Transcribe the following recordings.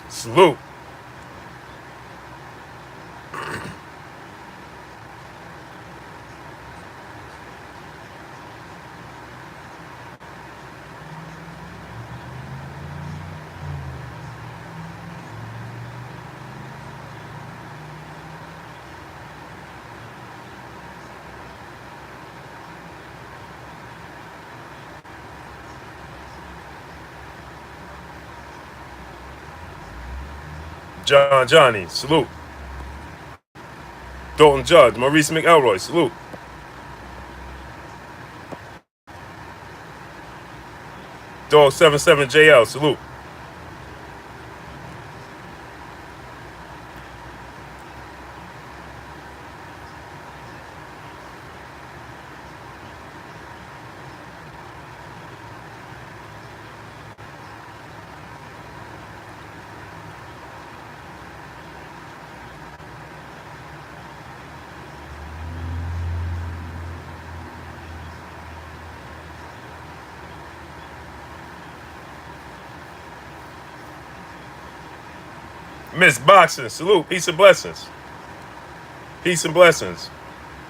Salute. Johnny, salute. Dalton Judge, Maurice McElroy, salute. Dog 77JL, salute. Miss Boxing, salute. Peace and blessings. Peace and blessings.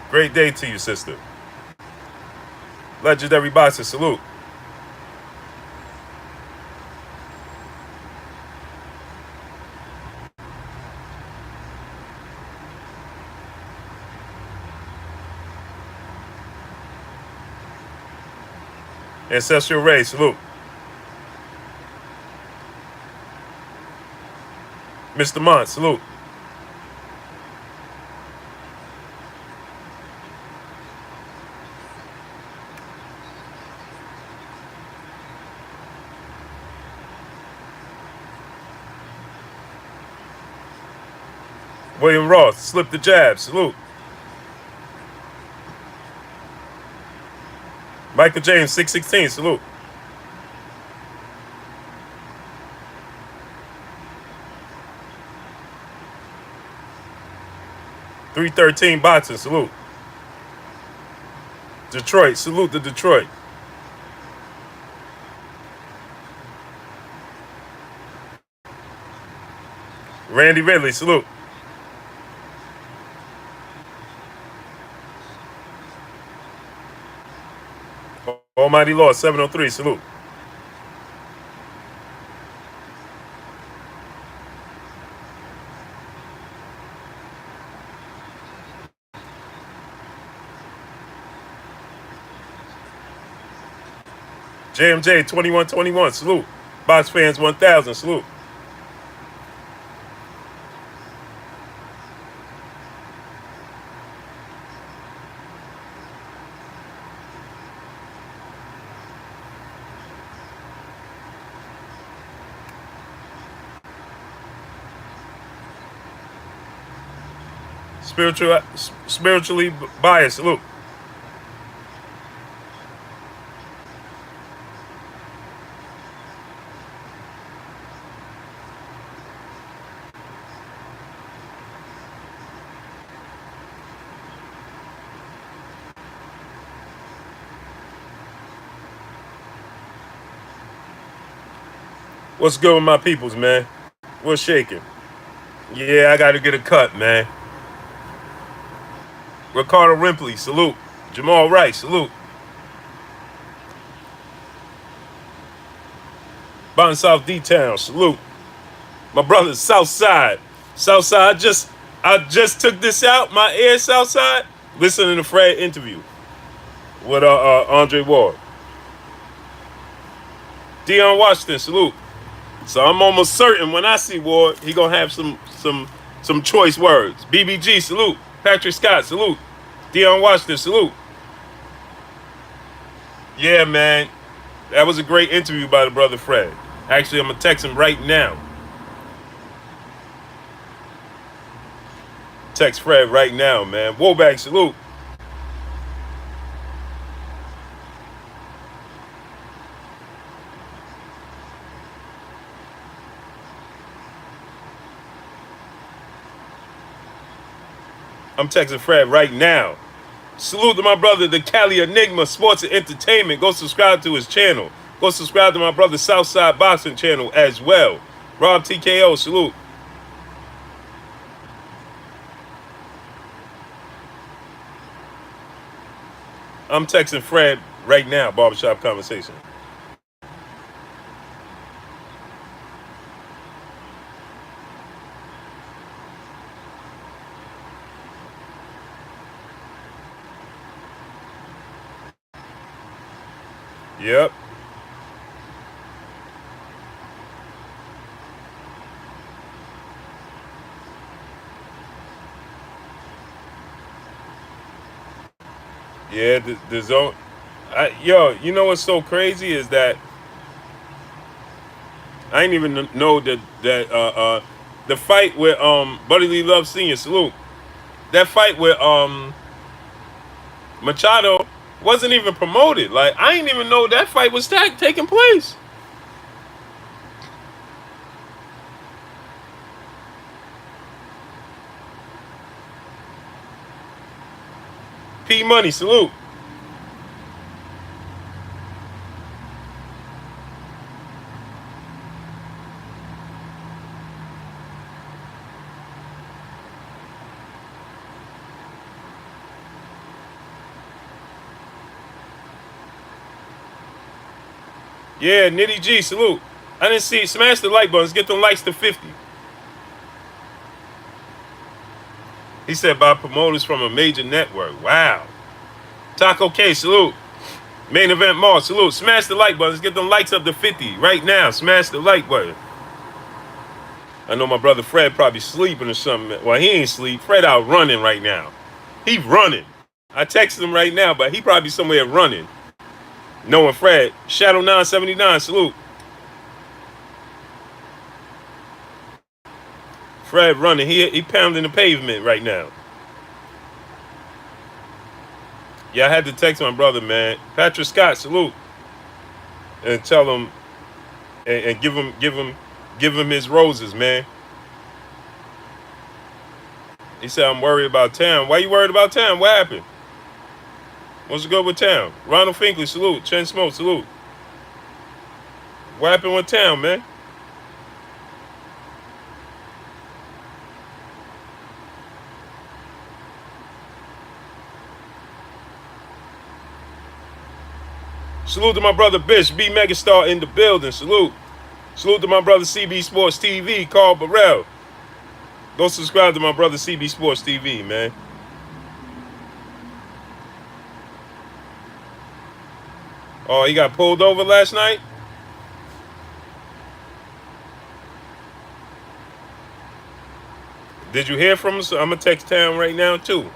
Great day to you, sister. Legendary Boxer, salute. Ancestral Ray, salute. Mr. Mont, salute. William Roth, slip the jab, salute. Michael James, 616, salute. .313 Boxing, salute. Detroit, salute to Detroit. Randy Ridley, salute. Almighty Lord, 703, salute. JMJ 2121, salute. Box fans 1000, salute. Spiritually biased, salute. What's good with my peoples, man? What's shaking? Yeah, I got to get a cut, man. Ricardo Rimpley, salute. Jamal Rice, salute. Bond South D-Town, salute. My brothers, Southside. Southside, I just took this out, my ear Southside, listening to Fred interview with Andre Ward. Deion Washington, salute. So I'm almost certain when I see Ward, he gonna have some choice words. BBG, salute. Patrick Scott, salute. Deion Washington, salute. Yeah, man. That was a great interview by the brother Fred. Actually, I'm gonna text him right now. Text Fred right now, man. Wobag, salute. I'm texting Fred right now. Salute to my brother, the Cali Enigma Sports and Entertainment. Go subscribe to his channel. Go subscribe to my brother Southside Boxing channel as well. Rob TKO, salute. I'm texting Fred right now, barbershop conversation. Yep. Yeah, the zone. Yo, you know what's so crazy is that I didn't even know that the fight with Buddy Lee Love Senior, salute. That fight with Machado wasn't even promoted. Like I didn't even know that fight was taking place. P Money, salute. Yeah, Nitty G, salute. I didn't see it. Smash the like buttons. Get them likes to 50. He said by promoters from a major network. Wow. Taco K, salute. Main Event Mall, salute. Smash the like buttons. Get them likes up to 50 right now. Smash the like button. I know my brother Fred probably sleeping or something. Well, he ain't sleep. Fred out running right now. He running. I texted him right now, but he probably somewhere running. Knowing Fred. Shadow 979, salute. Fred running. He pounding the pavement right now. Yeah, I had to text my brother, man. Patrick Scott, salute. And tell him and give him his roses, man. He said I'm worried about Town. Why you worried about Town? What happened? What's good with Town? Ronald Finkley, salute. Chen Smoke, salute. What happened with Town, man? Salute to my brother Bish, B Megastar in the building. Salute. Salute to my brother CB Sports TV, Carl Burrell. Go subscribe to my brother CB Sports TV, man. Oh, he got pulled over last night? Did you hear from him? So I'm going to text Town right now, too.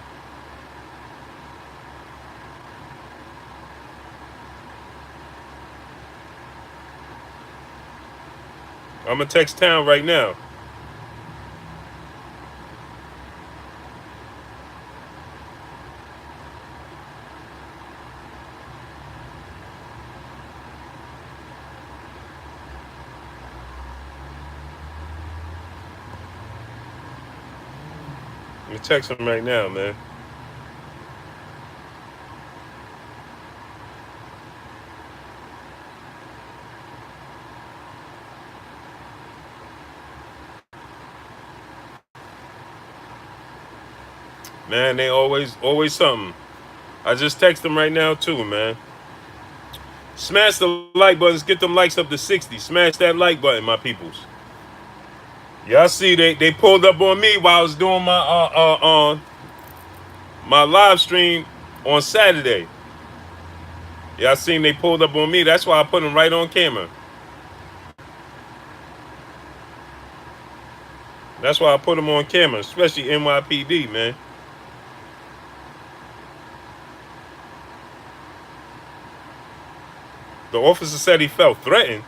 I'm going to text Town right now. I'm going to text him right now, man. Man, they always something. I just text them right now too, man. Smash the like buttons, get them likes up to 60. Smash that like button, my peoples. Y'all see they pulled up on me while I was doing my live stream on Saturday. Y'all seen they pulled up on me. That's why I put them right on camera. That's why I put them on camera, especially NYPD, man. The officer said he felt threatened.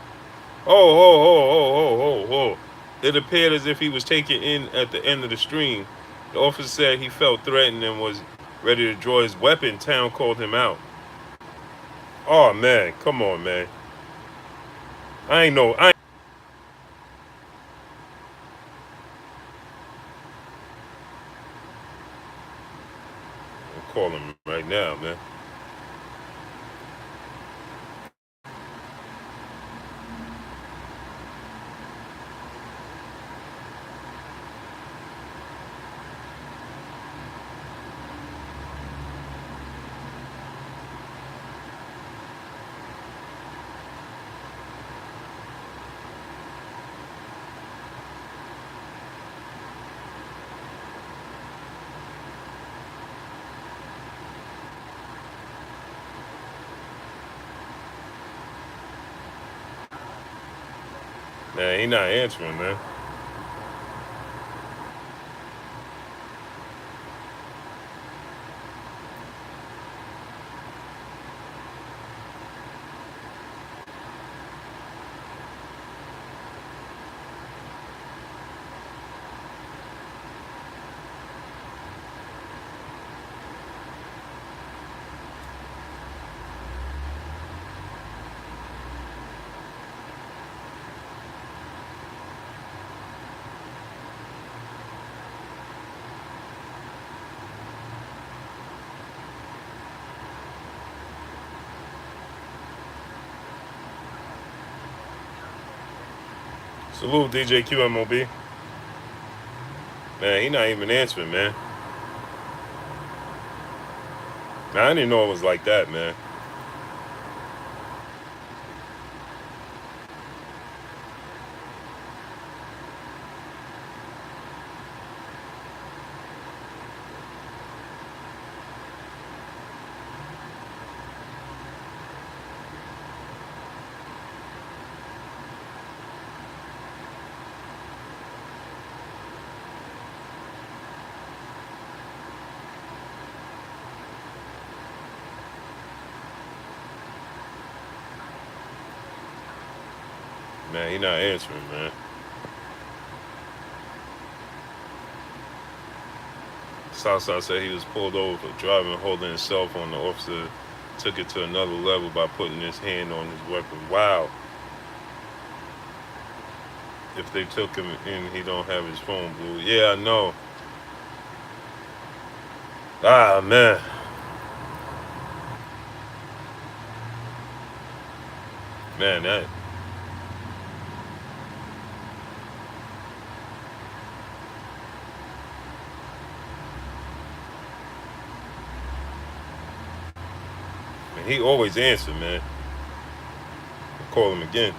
Oh. It appeared as if he was taken in at the end of the stream. The officer said he felt threatened and was ready to draw his weapon. Town called him out. Oh, man. Come on, man. I ain't know. I'll call him right now, man. Man, he not answering, man. Salute DJ QMOB. Man, he not even answering, man. Man, I didn't know it was like that, man. Man, he not answering, man. Southside said he was pulled over for driving holding his cell phone. The officer took it to another level by putting his hand on his weapon. Wow. If they took him in, he don't have his phone, Blue. Yeah, I know. Ah, man. Man, that. Man, he always answer, man. I'll call him again.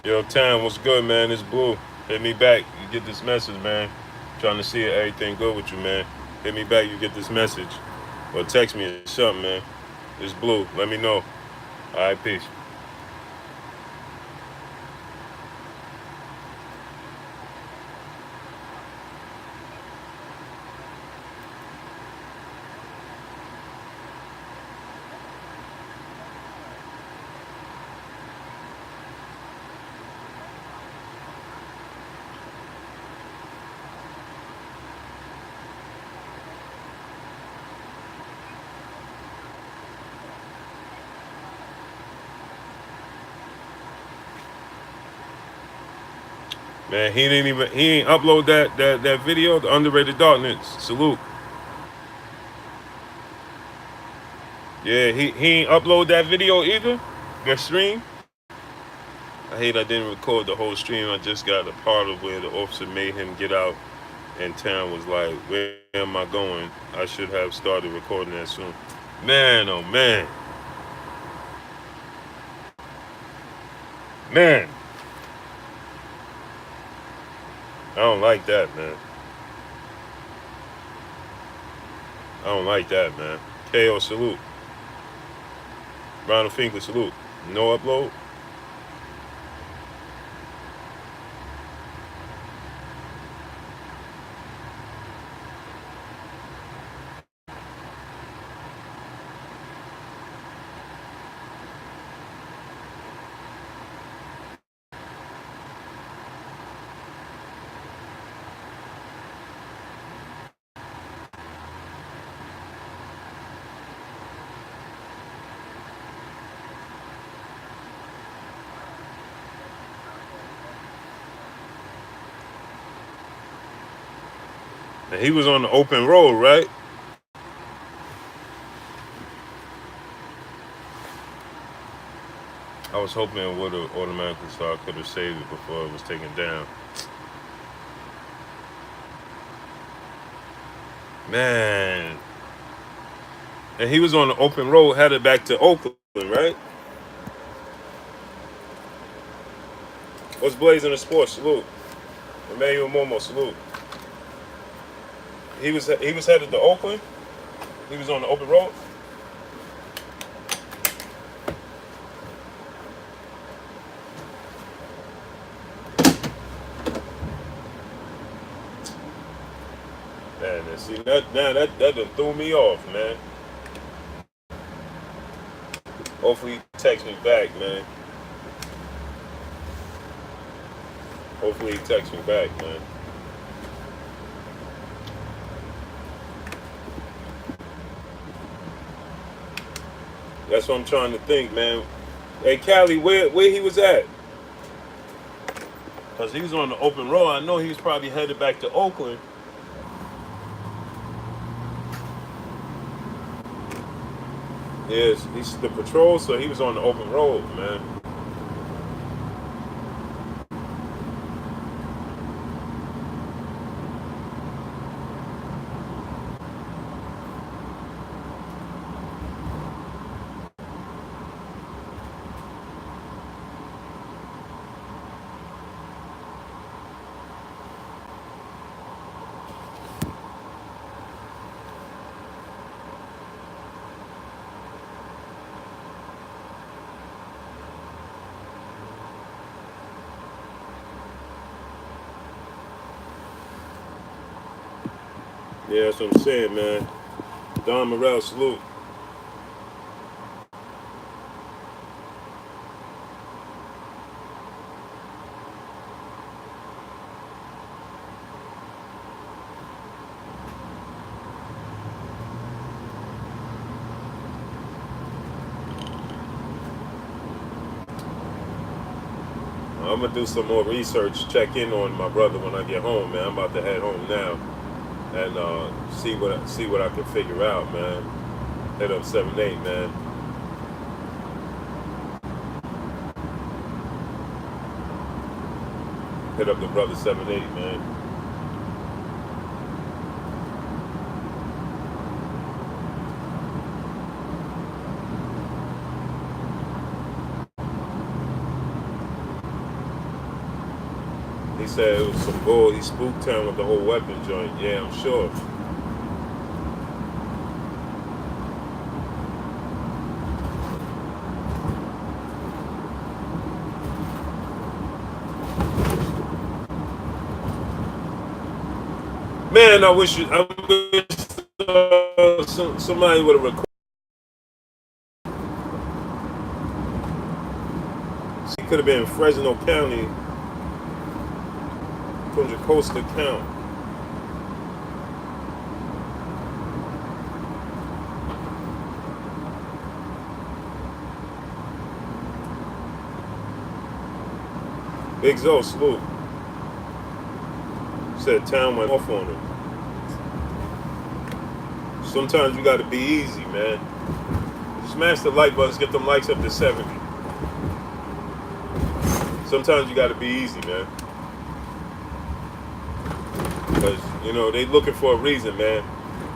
Yo, Tam, what's good, man? It's Blue. Hit me back. You get this message, man. Trying to see if everything good with you, man. Hit me back. You get this message. Or text me or something, man. It's Blue. Let me know. All right, peace. Man, he ain't upload that video, the underrated darkness. Salute. Yeah, he ain't upload that video either. That stream. I hate I didn't record the whole stream. I just got a part of where the officer made him get out, and Town was like, "Where am I going? I should have started recording that soon." Man, oh man, man, I don't like that, man. I don't like that, man. KO salute. Ronald Finkley salute. No upload. And he was on the open road, right? I was hoping it would have automatically, so I could have saved it before it was taken down. Man. And he was on the open road headed back to Oakland, right? What's blazing the sports? Salute. Emmanuel Momo, salute. He was headed to Oakland. He was on the open road. Man, and see that done threw me off, man. Hopefully he texts me back, man. Hopefully he texts me back, man. That's what I'm trying to think, man. Hey, Cali, where he was at? Because he was on the open road. I know he was probably headed back to Oakland. Yes, he's the patrol, so he was on the open road, man. Yeah, that's what I'm saying, man. Don Morel, salute. I'm gonna do some more research, check in on my brother when I get home, man. I'm about to head home now and see what I can figure out, man. Hit up 7-8, man. Hit up the brother 7-8, man. He said it was some bull. He spooked him with the whole weapon joint. Yeah, I'm sure. Man, I wish somebody would have recorded. He could have been in Fresno County from Costa County. Big Zo, salute. Said town went off on him. Sometimes you gotta be easy, man. Smash the like buttons, get them likes up to 70. Sometimes you gotta be easy, man. Because, you know, they looking for a reason, man.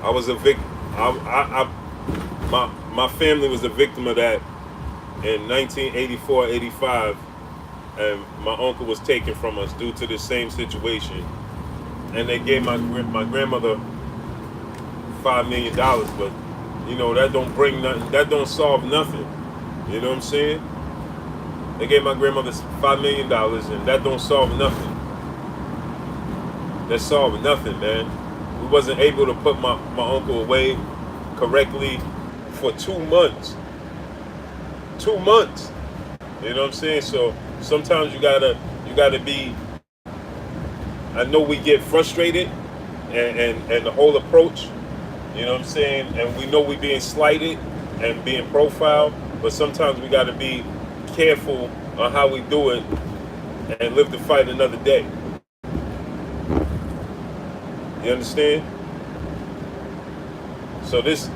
I was a victim. My family was a victim of that in 1984, 85. And my uncle was taken from us due to the same situation. And they gave my grandmother $5 million, but you know that don't bring nothing. That don't solve nothing. You know what I'm saying? They gave my grandmother $5 million, and that don't solve nothing. That solved nothing, man. We wasn't able to put my uncle away correctly for 2 months. 2 months. You know what I'm saying? So sometimes you gotta be. I know we get frustrated and the whole approach, you know what I'm saying? And we know we being slighted and being profiled, but sometimes we gotta be careful on how we do it and live to fight another day. You understand? So that's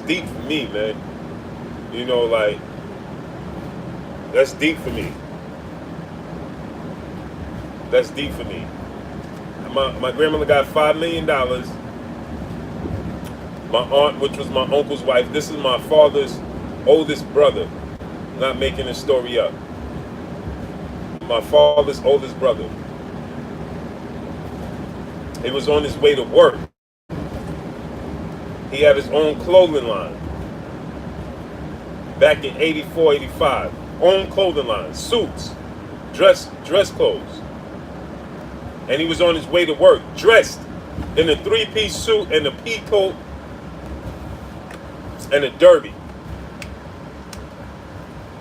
deep for me, man. You know, like that's deep for me. That's deep for me. My grandmother got $5 million. My aunt, which was my uncle's wife, this is my father's oldest brother. Not making this story up. My father's oldest brother. He was on his way to work. He had his own clothing line. Back in 84, 85. Own clothing line. Suits. Dress clothes. And he was on his way to work. Dressed in a 3-piece suit and a pea coat and a derby.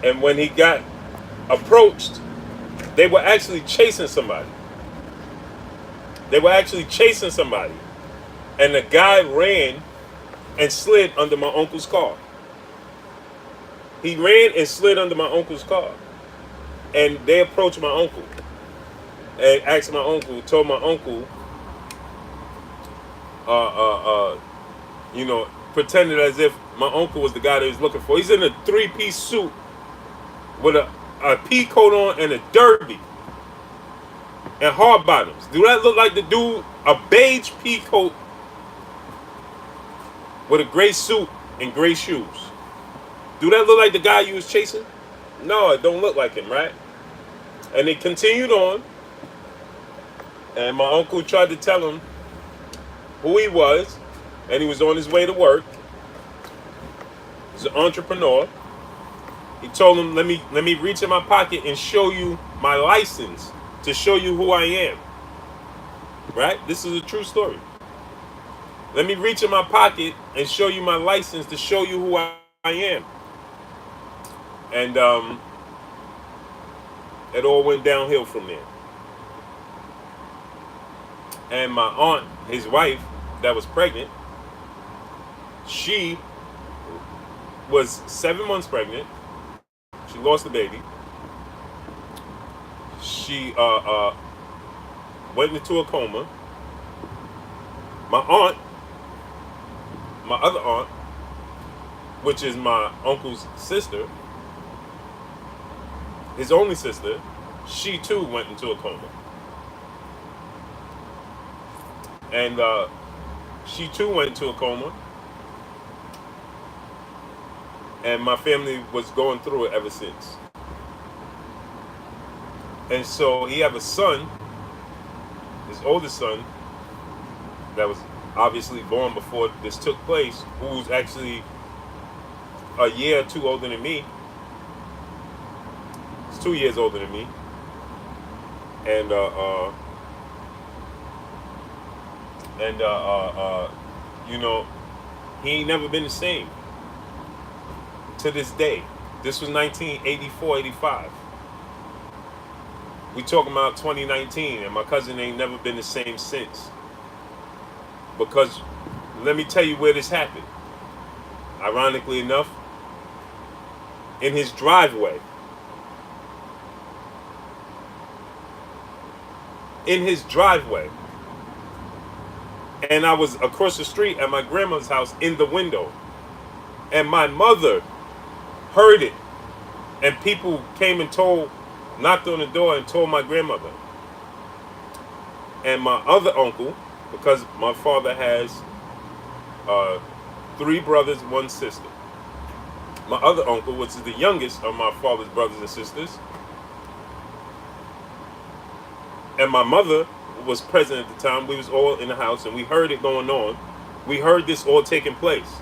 And when he got approached, they were actually chasing somebody. And the guy ran and slid under my uncle's car. He ran and slid under my uncle's car. And they approached my uncle and asked my uncle, told my uncle, pretended as if my uncle was the guy they was looking for. He's in a 3-piece suit with a pea coat on and a derby and hard bottoms. Do that look like the dude? A beige pea coat with a gray suit and gray shoes. Do that look like the guy you was chasing? No, it don't look like him, right? And they continued on. And my uncle tried to tell him who he was. And he was on his way to work. He's an entrepreneur. He told him, let me reach in my pocket and show you my license to show you who I am. Right? This is a true story. Let me reach in my pocket and show you my license to show you who I am. And it all went downhill from there. And my aunt, his wife, that was pregnant, she was 7 months pregnant. She lost the baby. She went into a coma. My aunt, my other aunt, which is my uncle's sister, his only sister, she too went into a coma. And she too went into a coma. And my family was going through it ever since. And so he have a son, his oldest son, that was obviously born before this took place, who's actually a year or two older than me. He's 2 years older than me. And he ain't never been the same to this day. This was 1984, 85. We talking about 2019, and my cousin ain't never been the same since. Because let me tell you where this happened. Ironically enough, in his driveway. In his driveway. And I was across the street at my grandma's house in the window. And my mother heard it. And people came and knocked on the door and told my grandmother. And my other uncle, because my father has 3 brothers, 1 sister. My other uncle, which is the youngest of my father's brothers and sisters. And my mother was present at the time. We was all in the house and we heard it going on. We heard this all taking place.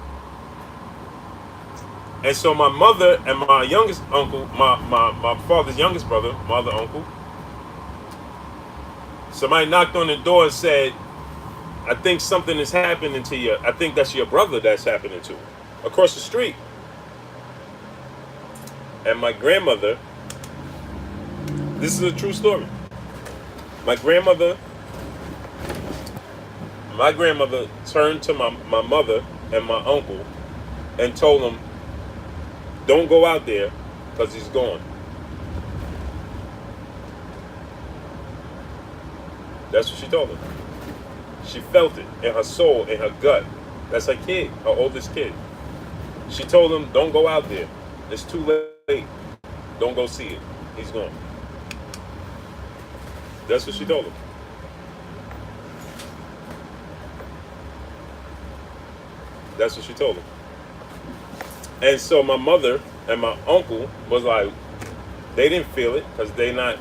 And so my mother and my youngest uncle, my father's youngest brother, my other uncle, somebody knocked on the door and said, I think something is happening to you. I think that's your brother that's happening to, across the street. And my grandmother, this is a true story. My grandmother turned to my mother and my uncle and told them, don't go out there because he's gone. That's what she told them. She felt it in her soul, in her gut. That's her kid, her oldest kid. She told him, don't go out there. It's too late. Don't go see it. He's gone. That's what she told him. That's what she told him. And so my mother and my uncle was like, they didn't feel it because they not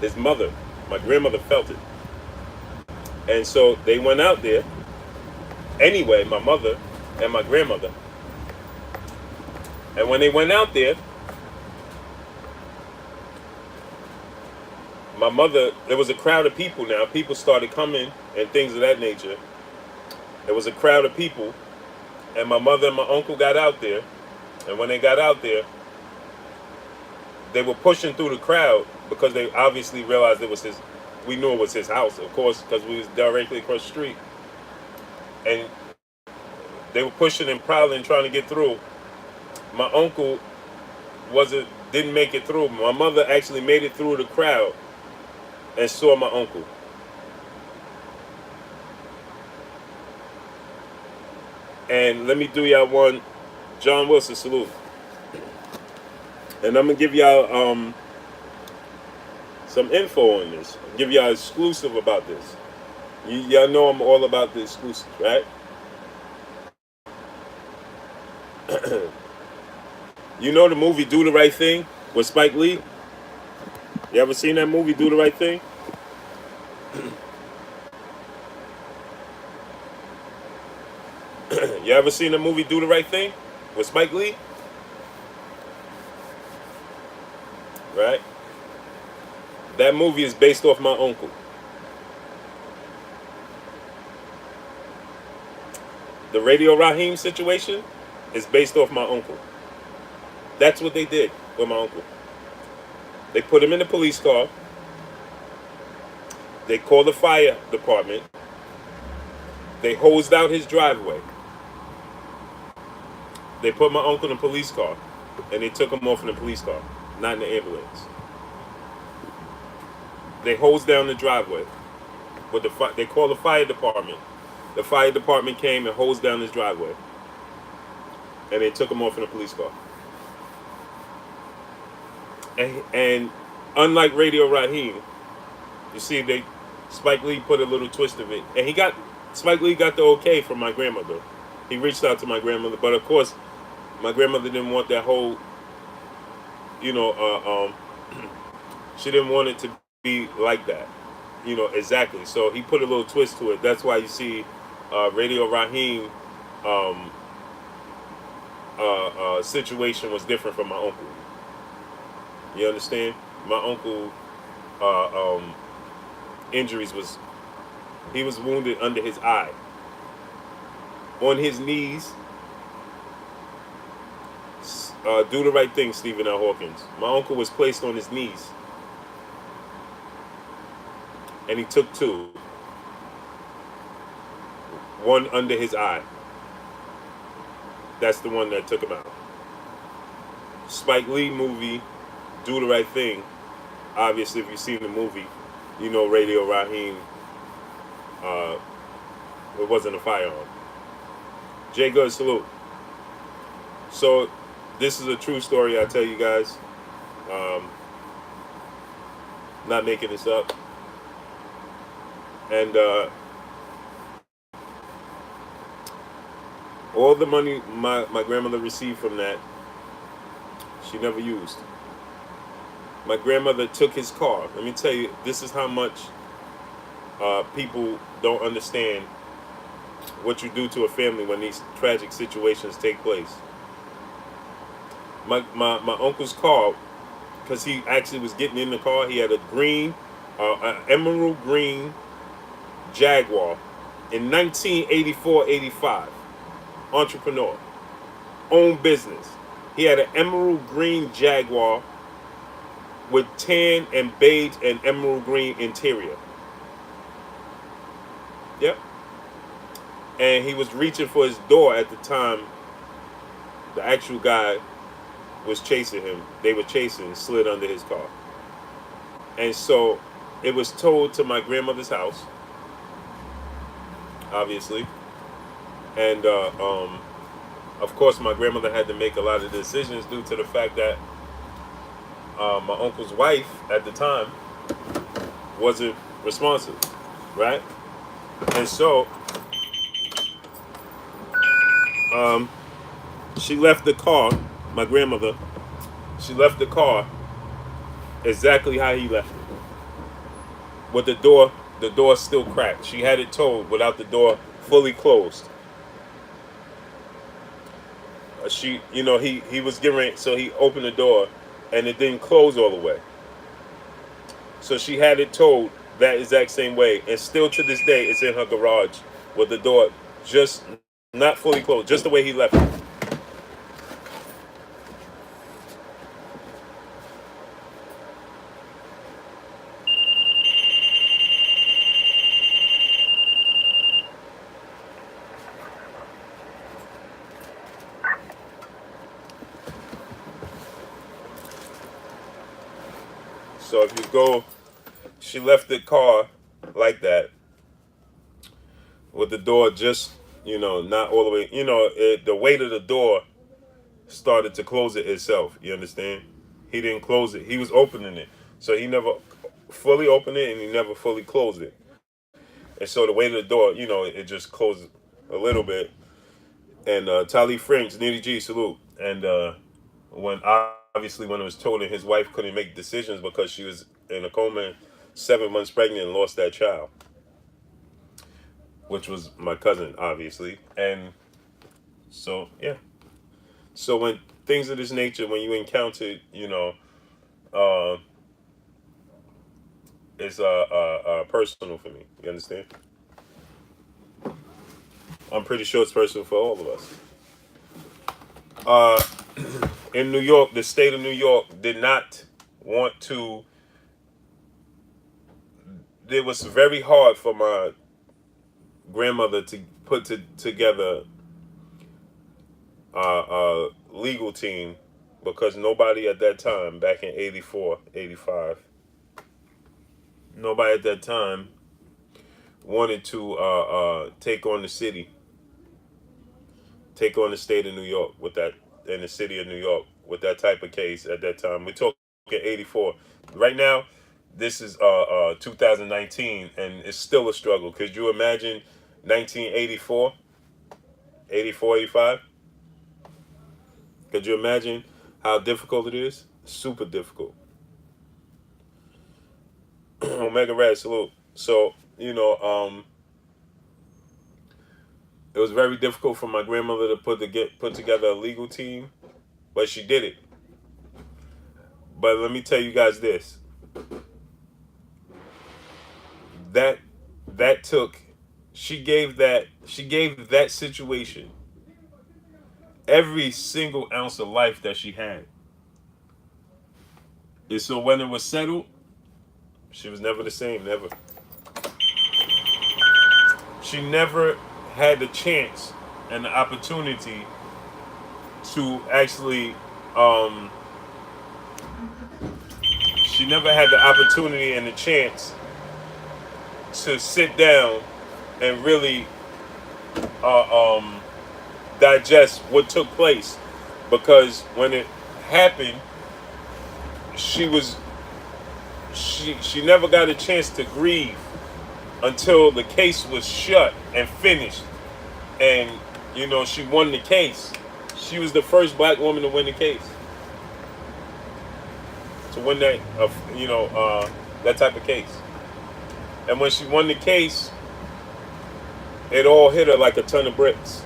his mother. My grandmother felt it. And so they went out there. Anyway, my mother and my grandmother. And when they went out there, my mother, there was a crowd of people now. People started coming and things of that nature. There was a crowd of people. And my mother and my uncle got out there. And when they got out there, they were pushing through the crowd because they obviously realized it was his, we knew it was his house, of course, because we was directly across the street. And they were pushing and prowling, trying to get through. My uncle didn't make it through. My mother actually made it through the crowd and saw my uncle. And let me do y'all one John Wilson salute. And I'm gonna give y'all some info on this. I'll give y'all exclusive about this. Y'all know I'm all about the exclusive, right? You know the movie Do the Right Thing with Spike Lee? You ever seen that movie, Do the Right Thing? You ever seen the movie Do the Right Thing with Spike Lee? Right? That movie is based off my uncle. The Radio Raheem situation is based off my uncle. That's what they did with my uncle. They put him in the police car. They called the fire department. They hosed out his driveway. They put my uncle in a police car. And they took him off in the police car, not in the ambulance. They hosed down the driveway. With they called the fire department. The fire department came and hosed down his driveway. And they took him off in a police car. And unlike Radio Raheem, you see, Spike Lee put a little twist of it, and Spike Lee got the okay from my grandmother. He reached out to my grandmother, but of course, my grandmother didn't want that whole, she didn't want it to be like that, exactly. So he put a little twist to it. That's why you see Radio Raheem situation was different from my uncle. You understand? My uncle injuries he was wounded under his eye. On his knees. Do the right thing, Stephen L. Hawkins. My uncle was placed on his knees. And he took two. One under his eye. That's the one that took him out. Spike Lee movie, Do the Right Thing. Obviously, if you've seen the movie, you know Radio Raheem, it wasn't a firearm. Jay Good, salute. So, this is a true story, I tell you guys. Not making this up. And all the money my grandmother received from that, she never used. My grandmother took his car. Let me tell you, this is how much people don't understand what you do to a family when these tragic situations take place. My uncle's car, because he actually was getting in the car, he had an emerald green Jaguar in 1984-85. Entrepreneur, owned business. He had an emerald green Jaguar with tan and beige and emerald green interior. Yep. And he was reaching for his door at the time. The actual guy was chasing him. They were chasing, slid under his car. And so it was towed to my grandmother's house. obviously, and of course, my grandmother had to make a lot of decisions due to the fact that my uncle's wife at the time wasn't responsive, right? And so um, she left the car. My grandmother, she left the car exactly how he left it, with the door still cracked. She had it towed without the door fully closed. He was getting ready, so he opened the door, and it didn't close all the way. So she had it towed that exact same way, and still to this day, it's in her garage with the door just not fully closed, just the way he left it. So if you go, she left the car like that with the door just, not all the way. The weight of the door started to close it itself. You understand? He didn't close it. He was opening it. So he never fully opened it and he never fully closed it. And so the weight of the door, it just closed a little bit. And Tali French, Nitty G, salute. And when obviously when it was told that his wife couldn't make decisions because she was in a coma, 7 months pregnant, and lost that child, which was my cousin, obviously. And so yeah. So when things of this nature, when you encounter, uh, it's personal for me. You understand? I'm pretty sure it's personal for all of us. Uh, in New York, the state of New York did not want to. It was very hard for my grandmother to put together a legal team because nobody at that time, back in 84, 85, nobody at that time wanted to take on the city, take on the state of New York with that, in the city of New York with that type of case at that time. We're talking 84. Right now, this is 2019, and it's still a struggle. Could you imagine 1984, 84, 85? Could you imagine how difficult it is? Super difficult. Omega Red, salute. So, it was very difficult for my grandmother to put together a legal team, but she did it. But let me tell you guys this: that that took, she gave that situation every single ounce of life that she had. And so when it was settled, she was never the same. Never. She never had the chance and the opportunity to actually. She never had the opportunity and the chance to sit down and really digest what took place, because when it happened, she was she never got a chance to grieve until the case was shut and finished, and she won the case. She was the first black woman to win the case, to win that type of case. And when she won the case, it all hit her like a ton of bricks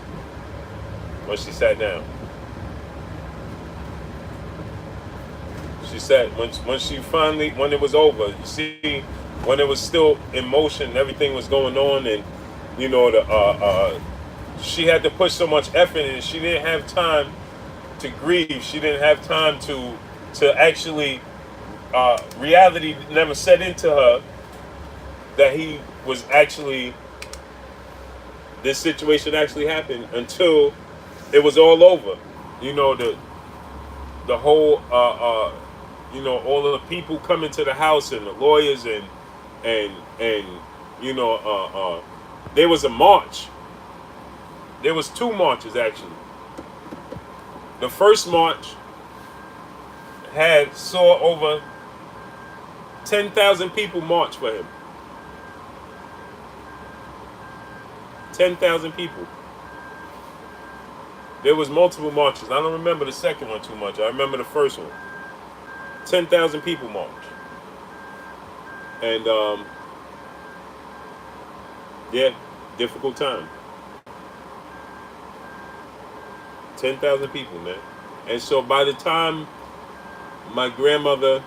when she sat down. She said when she finally, when it was over, you see, when it was still in motion, everything was going on, and she had to put so much effort in. She didn't have time to grieve. She didn't have time to actually. Reality never set into her that he was actually, this situation actually happened until it was all over. The whole all of the people coming to the house and the lawyers and There was a march. There was two marches actually. The first march had saw over 10,000 people march for him. 10,000 people. There was multiple marches. I don't remember the second one too much. I remember the first one. 10,000 people marched. And yeah, difficult time. 10,000 people, man. And so by the time my grandmother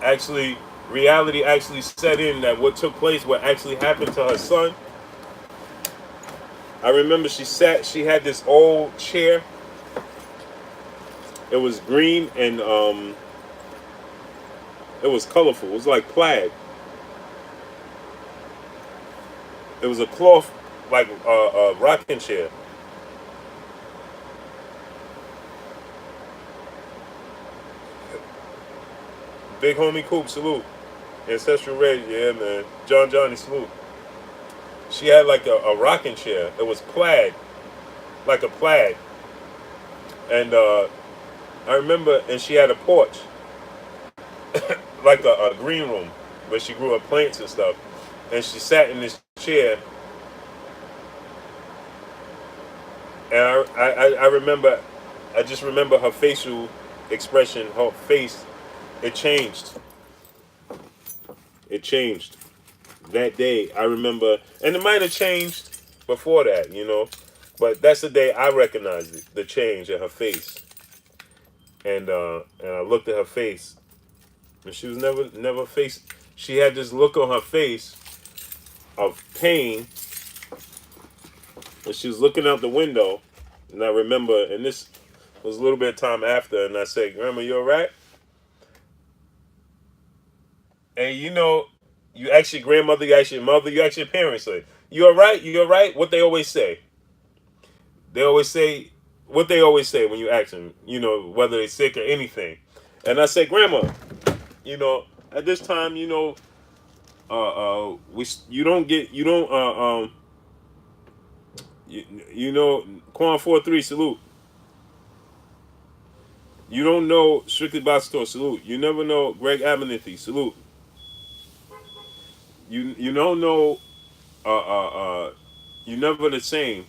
actually, reality actually set in that what took place, what actually happened to her son, I remember she had this old chair. It was green and it was colorful. It was like plaid. It was a cloth, like a rocking chair. Big homie Coop, salute. Ancestral Red, yeah, man. John Johnny, salute. She had like a rocking chair. It was plaid, like a plaid. And I remember, and she had a porch, like a green room, where she grew her plants and stuff. And she sat in this chair. And I remember, I just remember her facial expression, her face, it changed. It changed that day. I remember, and it might have changed before that, but that's the day I recognized it, the change in her face. And I looked at her face, and she was never face. She had this look on her face of pain, and she was looking out the window. And I remember, and this was a little bit of time after, and I said, "Grandma, you all right?" And you ask your grandmother, you ask your mother, you ask your parents, like, "You all right? You all right?" What they always say. They always say what they always say when you ask them, whether they're sick or anything. And I say, "Grandma, at this time, we you don't Quan 4-3 salute. You don't know Strictly Boxing salute. You never know Greg Abernathy salute. You don't know you never the same.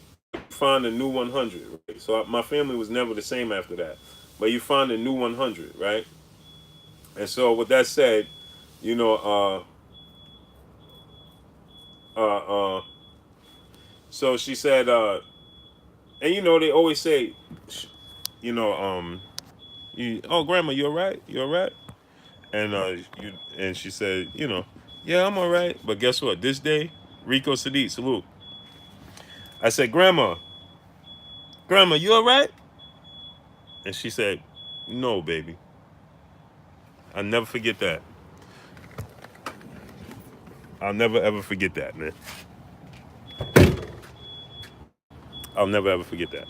Find a new 100. Right? So my family was never the same after that. But you find a new 100, right? And so with that said, you know, uh, uh, so she said, and they always say, you know, oh grandma, you all right? You all right? And and she said, yeah, I'm all right. But guess what? This day, Rico Sadiq, salute. I said, grandma, you all right? And she said, no, baby. I'll never forget that. I'll never ever forget that, man. I'll never ever forget that.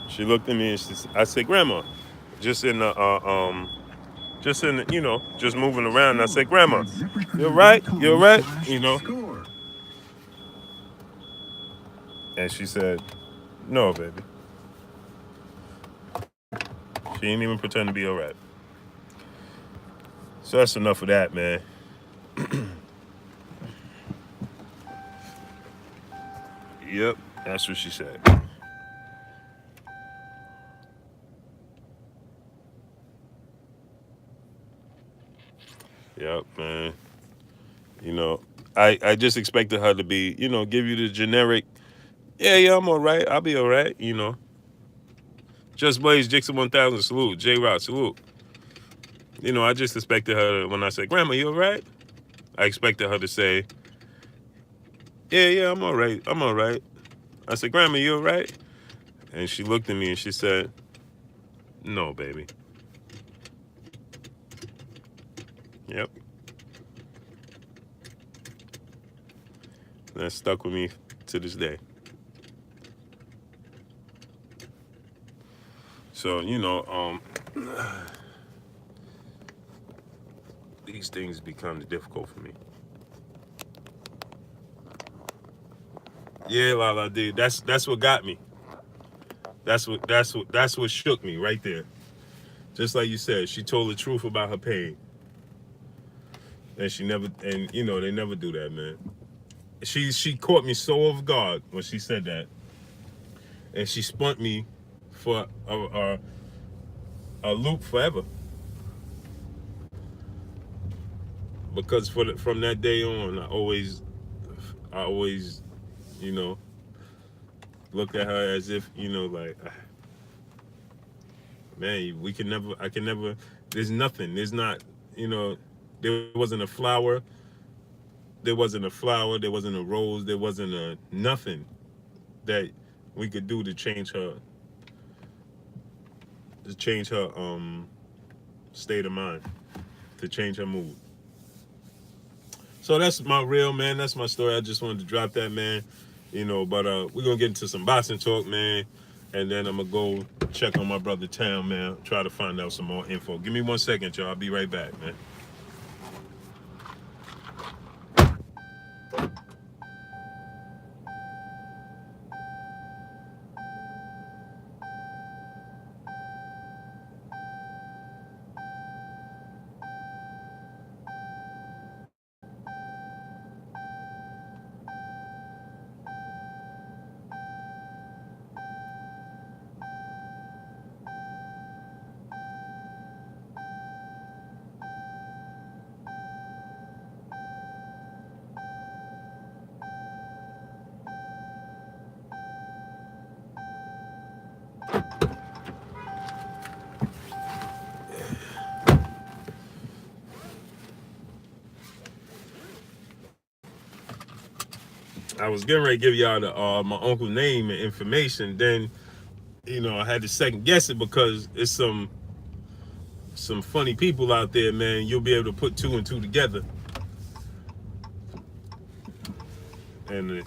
She looked at me and I said, grandma, just in the just in the, just moving around. And I said, grandma, you're right, you're right, And she said, no, baby. She ain't even pretend to be all right. So that's enough of that, man. Yep, that's what she said. Yep, man. You know, I just expected her to be, give you the generic, yeah, I'm all right. I'll be all right, Just Blaze, Jixon 1000, salute. J Rock, salute. I just expected her, when I said, grandma, you all right? I expected her to say, yeah, I'm all right. I'm all right. I said, grandma, you all right? And she looked at me and she said, no, baby. Yep. That stuck with me to this day. So, these things become difficult for me. Yeah, Lala did. That's what got me. That's what shook me right there. Just like you said, she told the truth about her pain, and she never, and they never do that, man. She caught me so off guard when she said that, and she spun me for a loop forever. Because from that day on, I always, you know, looked at her as if, like, man, I can never. There's nothing. There's not, there wasn't a flower. There wasn't a flower. There wasn't a rose. There wasn't a nothing that we could do to change her. State of mind, to change her mood. So that's my real, man. That's my story. I just wanted to drop that, man. But we're gonna get into some boxing talk, man. And then I'm gonna go check on my brother Town, man. Try to find out some more info. Give me 1 second, y'all. I'll be right back, man. I was getting ready to give y'all my uncle's name and information. Then, I had to second guess it because it's some funny people out there, man. You'll be able to put two and two together, and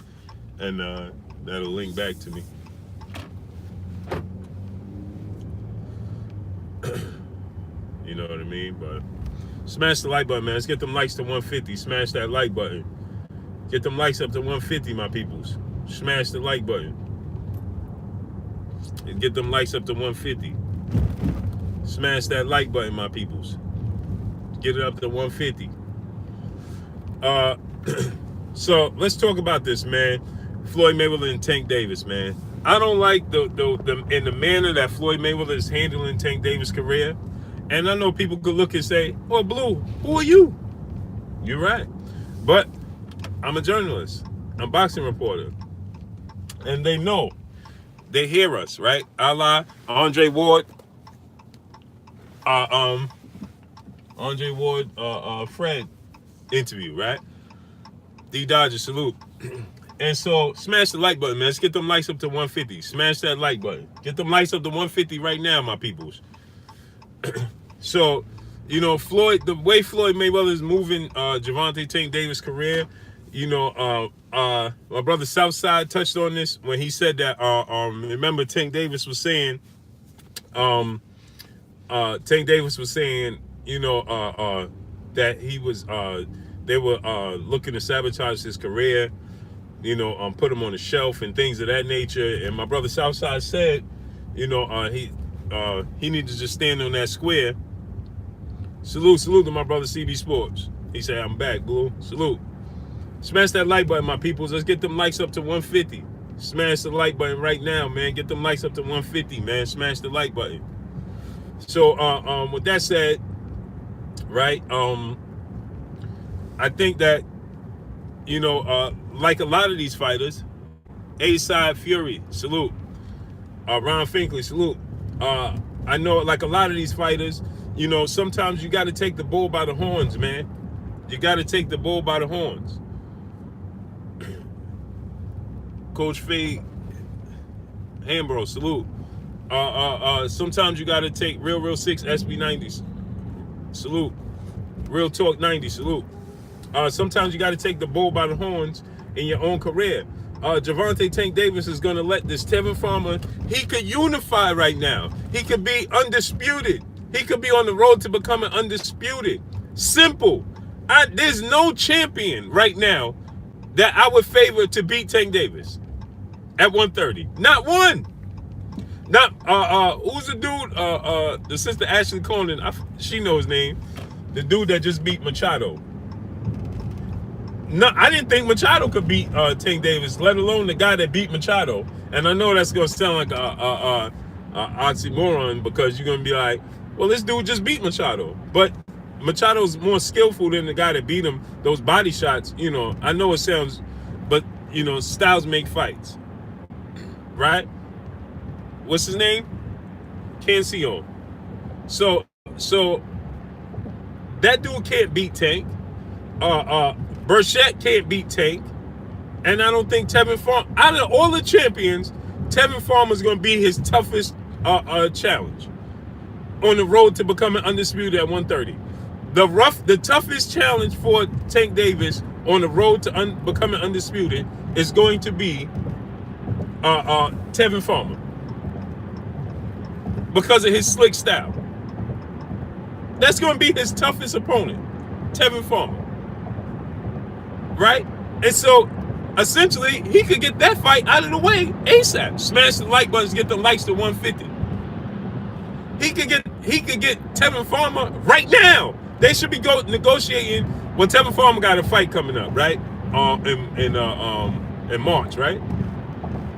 that'll link back to me. You know what I mean? But smash the like button, man. Let's get them likes to 150. Smash that like button. Get them likes up to 150, my peoples. Smash the like button. And get them likes up to 150. Smash that like button, my peoples. Get it up to 150. So let's talk about this, man. Floyd Mayweather and Tank Davis, man. I don't like the in the manner that Floyd Mayweather is handling Tank Davis' career. And I know people could look and say, "Oh, Blue, who are you?" You're right, but I'm a journalist. I'm a boxing reporter. And they know. They hear us, right? A la Andre Ward. Fred interview, right? D Dodger, salute. And so smash the like button, man. Let's get them likes up to 150. Smash that like button. Get them likes up to 150 right now, my peoples. So, Floyd, the way Floyd Mayweather is moving Gervonta Tank Davis' career, my brother Southside touched on this when he said that. Remember, Tank Davis was saying, that he was, they were looking to sabotage his career, put him on the shelf and things of that nature. And my brother Southside said, he needed to just stand on that square. Salute to my brother CB Sports. He said, "I'm back, Blue." Salute. Smash that like button, my peoples. Let's get them likes up to 150. Smash the like button right now, man. Get them likes up to 150, man. Smash the like button. So, with that said, right, I think that, like a lot of these fighters, A-Side Fury, salute. Ron Finkley, salute. I know, like a lot of these fighters, sometimes you got to take the bull by the horns, man. You got to take the bull by the horns. Coach Fade Hambro, salute. Sometimes you got to take Real 6 SB90s. Salute. Real Talk 90, salute. Sometimes you got to take the bull by the horns in your own career. Gervonta Tank Davis is going to let this Tevin Farmer, he could unify right now. He could be undisputed. He could be on the road to becoming undisputed. Simple. There's no champion right now that I would favor to beat Tank Davis at 130. Not one. Not who's the dude? The sister Ashley Conan. She knows his name. The dude that just beat Machado. No, I didn't think Machado could beat Tank Davis, let alone the guy that beat Machado. And I know that's gonna sound like a oxymoron, because you're gonna be like, well, this dude just beat Machado, but Machado's more skillful than the guy that beat him. Those body shots, I know it sounds, but styles make fights, right? What's his name? Cancion. So that dude can't beat Tank. Burchett can't beat Tank. And I don't think Tevin Farmer, out of all the champions, Tevin Farmer is going to be his toughest challenge on the road to becoming undisputed at 130. The toughest challenge for Tank Davis on the road to becoming undisputed is going to be Tevin Farmer, because of his slick style. That's going to be his toughest opponent, Tevin Farmer. Right? And so, essentially, he could get that fight out of the way ASAP. Smash the like buttons, get the likes to 150. He could get Tevin Farmer right now. They should be negotiating. Well, Tevin Farmer got a fight coming up, right? In March, right?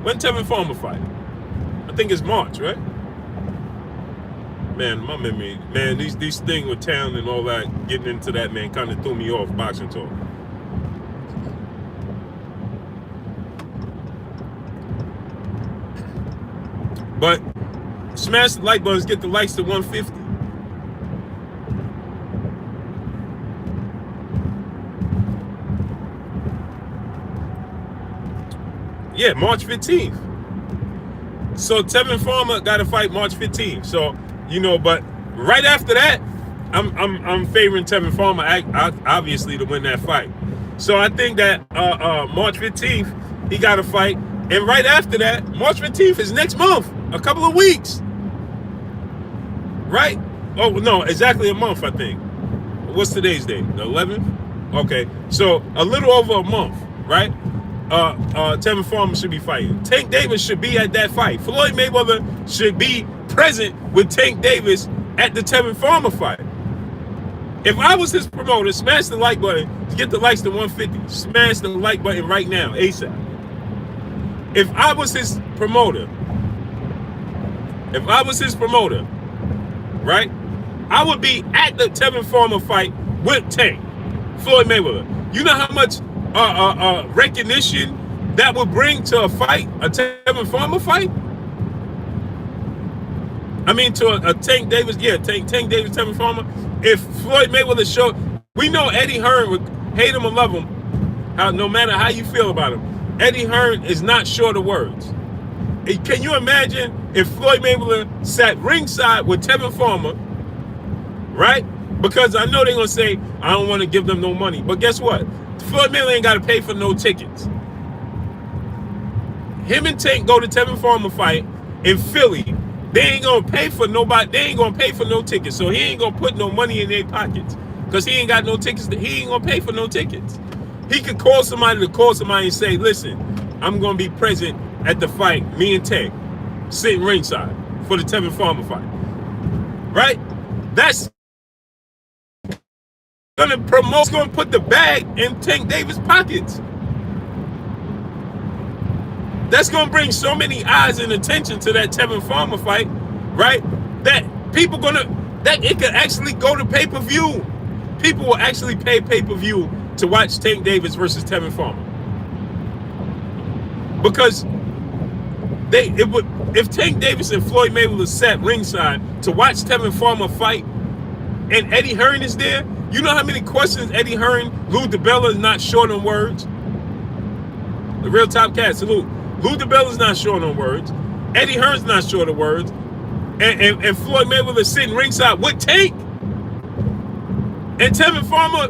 When Tevin Farmer fight? I think it's March, right? Man, my memory, man, these thing with town and all that, getting into that, man, kind of threw me off boxing talk. But smash the like buttons, get the likes to 150. Yeah, March 15th. So Tevin Farmer got to fight March 15th. So, but right after that, I'm favoring Tevin Farmer obviously to win that fight. So I think that March 15th he got to fight, and right after that, March 15th is next month, a couple of weeks, right? Oh no, exactly a month I think. What's today's date? The 11th. Okay, so a little over a month, right? Tevin Farmer should be fighting. Tank Davis should be at that fight. Floyd Mayweather should be present with Tank Davis at the Tevin Farmer fight. If I was his promoter, smash the like button to get the likes to 150. Smash the like button right now, ASAP. If I was his promoter, right, I would be at the Tevin Farmer fight with Tank, Floyd Mayweather. You know how much recognition that would bring to a fight, a Tevin Farmer fight? I mean, to a Tank Davis, Tank Davis, Tevin Farmer. If Floyd Mayweather showed, we know Eddie Hearn would hate him or love him, no matter how you feel about him. Eddie Hearn is not short of words. Can you imagine if Floyd Mayweather sat ringside with Tevin Farmer, right? Because I know they're going to say, I don't want to give them no money. But guess what? Floyd Mayweather ain't got to pay for no tickets. Him and Tank go to Tevin Farmer fight in Philly. They ain't going to pay for nobody. They ain't going to pay for no tickets. So he ain't going to put no money in their pockets. Because he ain't got no tickets. He ain't going to pay for no tickets. He could call somebody and say, listen, I'm going to be present at the fight, me and Tank, sitting ringside for the Tevin Farmer fight. Right? That's going to promote, going to put the bag in Tank Davis' pockets. That's going to bring so many eyes and attention to that Tevin Farmer fight, right? That people that it could actually go to pay-per-view. People will actually pay pay-per-view to watch Tank Davis versus Tevin Farmer. Because if Tank Davis and Floyd Mayweather sat ringside to watch Tevin Farmer fight, and Eddie Hearn is there, you know how many questions Eddie Hearn, Lou DiBella is not short on words. The real top cat, salute. Lou DiBella is not short on words. Eddie Hearn's not short of words. And Floyd Mayweather sitting ringside with Tank. And Tevin Farmer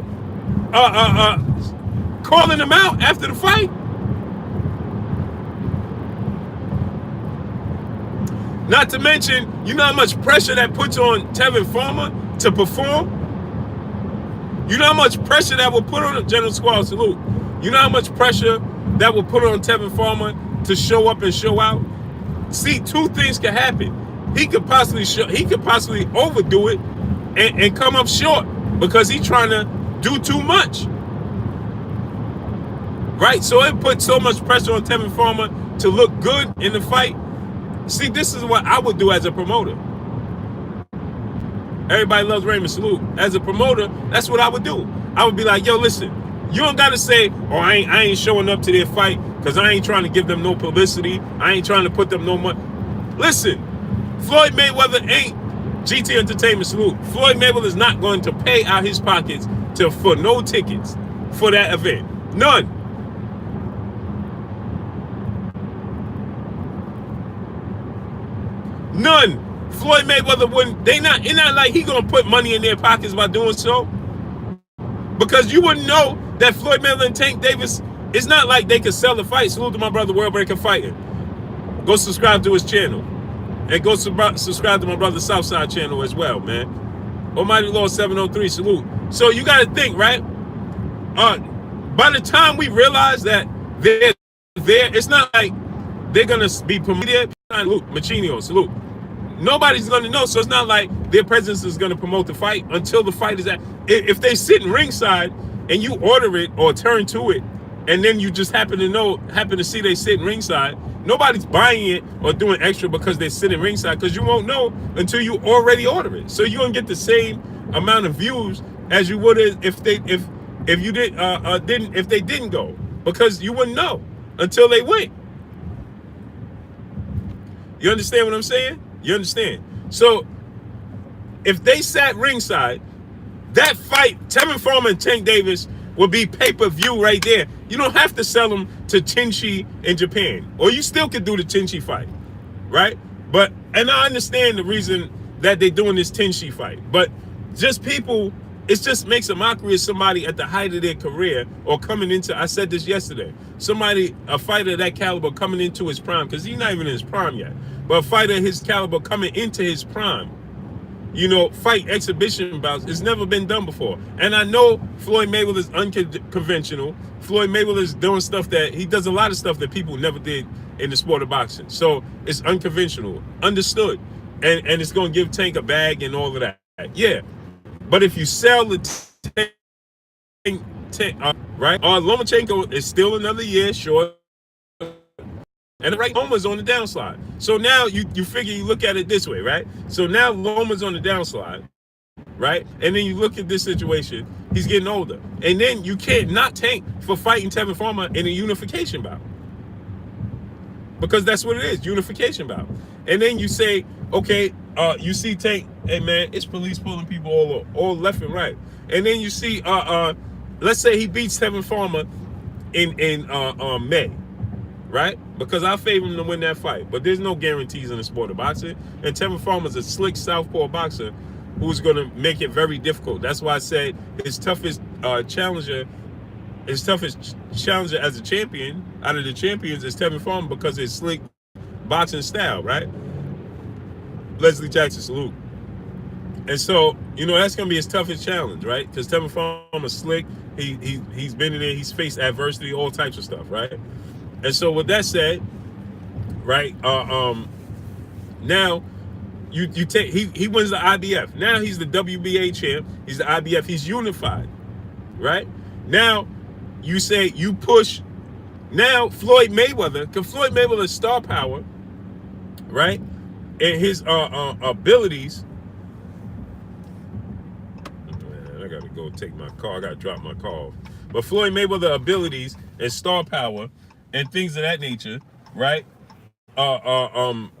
calling him out after the fight. Not to mention, you know how much pressure that puts on Tevin Farmer to perform? You know how much pressure that will put on the General Squad Salute. You know how much pressure that will put on Tevin Farmer to show up and show out. See, two things can happen. He could possibly overdo it and come up short because he's trying to do too much. Right? So it put so much pressure on Tevin Farmer to look good in the fight. See, this is what I would do as a promoter. Everybody loves Raymond, salute. As a promoter, that's what I would do. I would be like, yo, listen, you don't got to say, oh, I ain't showing up to their fight because I ain't trying to give them no publicity. I ain't trying to put them no money. Listen, Floyd Mayweather ain't GT Entertainment, salute. Floyd Mayweather is not going to pay out his pockets for no tickets for that event. None. None. Floyd Mayweather wouldn't. It's not like he gonna put money in their pockets by doing so. Because you wouldn't know that Floyd Mayweather and Tank Davis. It's not like they could sell the fight. Salute to my brother World Breaker Fighting. Go subscribe to his channel, and go subscribe to my brother Southside channel as well, man. Almighty Lord 703, salute. So you got to think, right? By the time we realize that they're there, it's not like they're gonna be promoted. Salute, Machinio, salute. Nobody's going to know, so it's not like their presence is going to promote the fight until the fight is at. If they sit in ringside and you order it or turn to it, and then you just happen to see they sit in ringside, nobody's buying it or doing extra because they sit in ringside, because you won't know until you already order it. So you're going to get the same amount of views as you would if they didn't go, because you wouldn't know until they went. You understand what I'm saying? You understand? So, if they sat ringside, that fight, Tevin Farmer and Tank Davis, would be pay-per-view right there. You don't have to sell them to Tenchi in Japan. Or you still could do the Tenchi fight, right? And I understand the reason that they're doing this Tenchi fight. But just people, it just makes a mockery of somebody at the height of their career or coming into, I said this yesterday, a fighter of that caliber coming into his prime, because he's not even in his prime yet. But a fighter of his caliber coming into his prime, fight exhibition bouts, it's never been done before. And I know Floyd Mayweather is unconventional. Floyd Mayweather is doing he does a lot of stuff that people never did in the sport of boxing. So it's unconventional, understood. And it's going to give Tank a bag and all of that. Yeah. But if you sell the Tank, right? Lomachenko is still another year short. And the right Loma's on the downslide. So now you figure, you look at it this way, right? So now Loma's on the downslide, right? And then you look at this situation, he's getting older. And then you can't not Tank for fighting Tevin Farmer in a unification bout. Because that's what it is, unification bout. And then you say, okay, you see Tank, hey man, it's police pulling people all left and right. And then you see, let's say he beats Tevin Farmer in May. Right? Because I favor him to win that fight. But there's no guarantees in the sport of boxing. And Tevin Farmer's a slick southpaw boxer who's going to make it very difficult. That's why I said his toughest challenger as a champion, out of the champions, is Tevin Farmer, because of his slick boxing style, right? Leslie Jackson, salute. And so, that's going to be his toughest challenge, right? Because Tevin Farmer's slick. He's been in there. He's faced adversity, all types of stuff, right? And so with that said, right, now you take he wins the IBF. Now he's the WBA champ. He's the IBF. He's unified, right? Now you say you push. Now Floyd Mayweather, because Floyd Mayweather's star power, right, and his abilities. Man, I gotta go take my car. I gotta drop my car off. But Floyd Mayweather's abilities and star power and things of that nature, right?